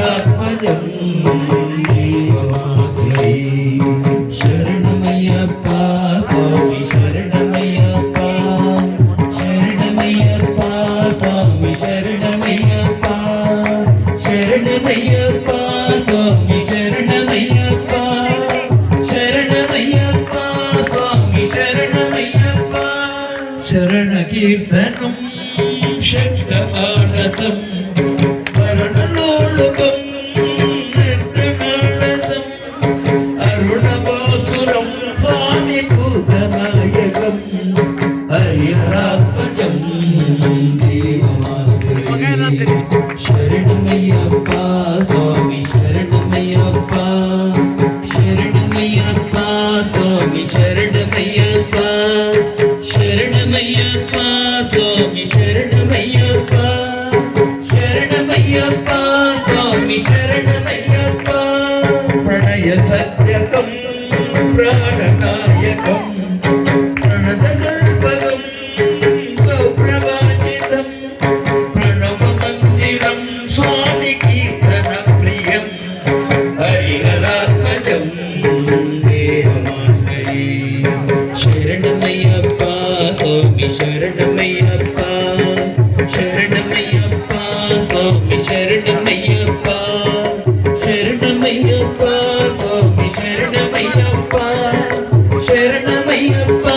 హరిహరాత్మజం దేవమాశ్రయే శరణమయ్యప్ప స్వామి శరణమయ్యప్ప శరణమయ్యప్ప స్వామి శరణమయ్యప్ప శరణమయ్యప్ప స్వామి శరణమయ్యప్ప శరణమయ్యప్ప స్వామి శరణమయ్యప్ప శరణ కీర్తనం శబ్దమానసం వరణలోలుకం నిర్మలసం అరుణభాసురం స్వామి భూతనాయకం హరిహరాత్మజం దేవమాశ్రయే శరణమయ్యప్ప స్వామి శరణమయ్యప్ప శరణమయ్యప్ప స్వామి శరణమయ్యప్ప శరణమయ్యప్ప స్వామి శరణమయ్యప్ప శరణమయ్యప్ప స్వామి శరణమయ్యప్ప ప్రణయ సత్యకం ప్రాణనాయకం ప్రణతకల్పకం సౌప్రభాజితం ప్రణవ మందిరం స్వామి కీర్తన ప్రియం హరిహరాత్మజం దేవమాశ్రయే శరణమయ్యప్ప స్వామి శరణమయ్యప్ప శరణమయ్యప్ప స్వామి శరణమయ్యప్ప శరణమయ్యప్ప స్వామి శరణమయ్యప్ప శరణమయ్యప్ప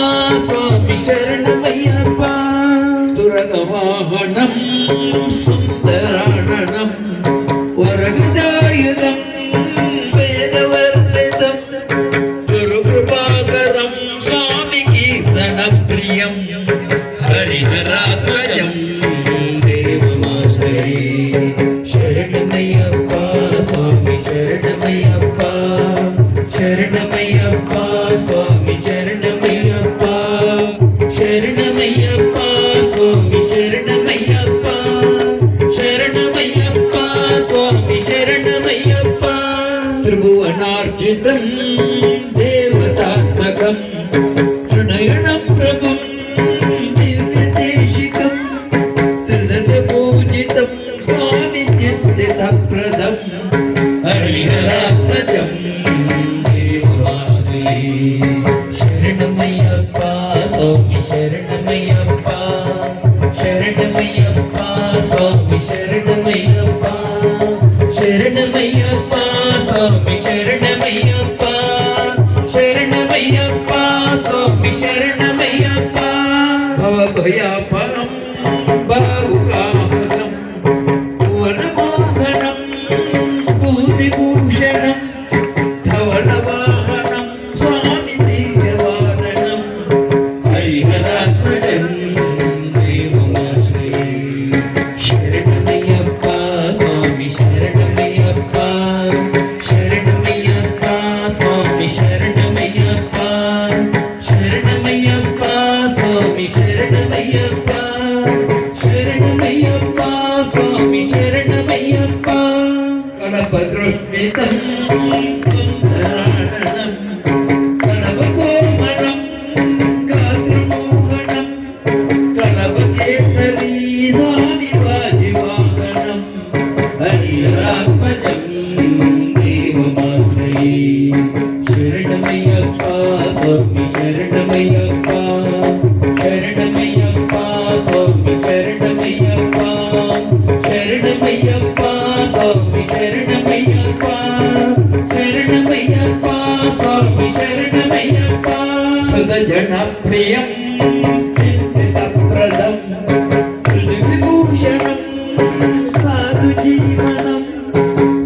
స్వామి శరణమయ్యప్ప తురగవాహనం సుందరాణనం వరవిదాయుధం వేదవర్ణితం గురుకృపాకరం స్వామి కీర్తన ప్రియం హరిహరాత్మజం దేవమాశ్రయే శరణమయ్యప్ప స్వామి శరణమయ్యప్ప శరణమయ్యప్ప స్వామి శరణమయ్యప్ప శరణమయ్యప్ప స్వామి శరణమయ్యప్ప శరణమయ్యప్ప స్వామి శరణమయ్యప్ప త్రిభువనార్జితం దేవతాత్మకం ప్రణయనం ప్రభుం దివ్యదేశికం త్రిదశ పూజితం స్వామి చిత్తితప్రదం హరిహరాత్మజం దేవమాశ్రయే శరణమయ్యప్ప స్వామి శరణమయ్యప్ప శరణమయ్యప్ప స్వామి శరణమయ్యప్ప శరణమయ్యప్ప స్వామి శరణమయ్యప్ప శరణమయ్యప్ప స్వామి శరణమయ్యప్ప భవభయాపరం బాహుకాహసం భువనమోహనం భూతిభూషణం ధవళవాహనం స్వామి దివ్యవారణం హరిహరాత్మజం దేవమాశ్రయే శరణమయ్యప్ప స్వామి శరణమయ్యప్ప శరణమయ్యప్ప స్వామి శరణమయ్యప్ప శరణమయ్యప్ప స్వామి శరణమయ్యప్ప శరణమయ్యప్ప స్వామి శరణమయ్యప్ప కళపదృష్మితం సుందరాణనం కళపకోమలం గాత్రమోహనం కళపకేసరీ స్వామి వాజివాహనం హరిహరాత్మజం దేవమాశ్రయే శరణమయ్యప్ప స్వామి శరణమయ్యప్ప శరణమయ్యప్ప స్వామి శరణమయ్యప్ప శరణమయ్యప్ప స్వామి శరణమయ్యప్ప శరణమయ్యప్ప స్వామి శరణమయ్యప్ప సుధజనప్రియం చిత్తితప్రదం విభూషణం సాధుజీవనం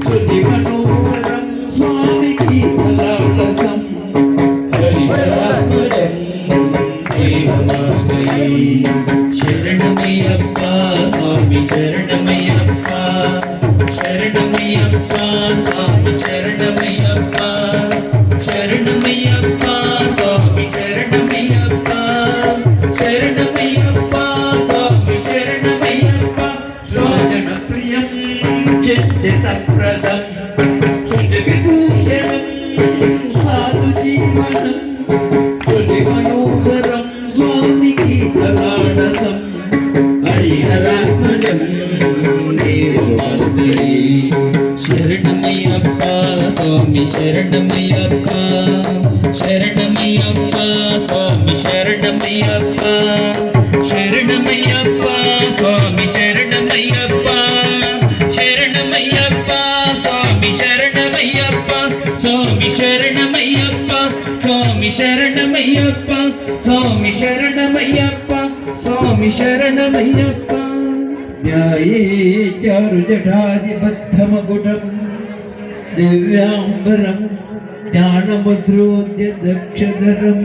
సుజీవనోహరం స్వామి కీర్తనాలసం హరిహరాత్మజం దేవమాశ్రయే శరణమయ్యప్ప స్వామి శరణమయ్యప్ప శరణమయ్యప్ప స్వామి శరణమయ్యప్ప శరణమయ్యప్ప స్వామి శరణమయ్యప్ప శరణమయ్యప్ప స్వామి శరణమయ్యప్ప స్వజన ప్రియం చిత్తితప్రదం సుజవిభూషణం సాధుజీవనం సుజీవనోహరం స్వామి కీర్తనాలసం హరిహరాత్మజం దేవమాశ్రయే శరణమయ్యప్ప స్వామి శరణమయ్యప్ప శరణమయ్యప్ప స్వామి శరణమయ్యప్ప శరణమయ్యప్ప స్వామి శరణమయ్యప్ప శరణమయ్యప్ప స్వామి శరణమయ్యప్ప స్వామి శరణమయ్యప్ప స్వామి శరణమయ్యప్ప స్వామి శరణమయ్యప్ప స్వామి శరణమయ్యప్ప ధ్యాయే చారుజటాదిబద్ధమగుటం దివ్యాంబరం జ్ఞానముద్రోద్య దక్షధరం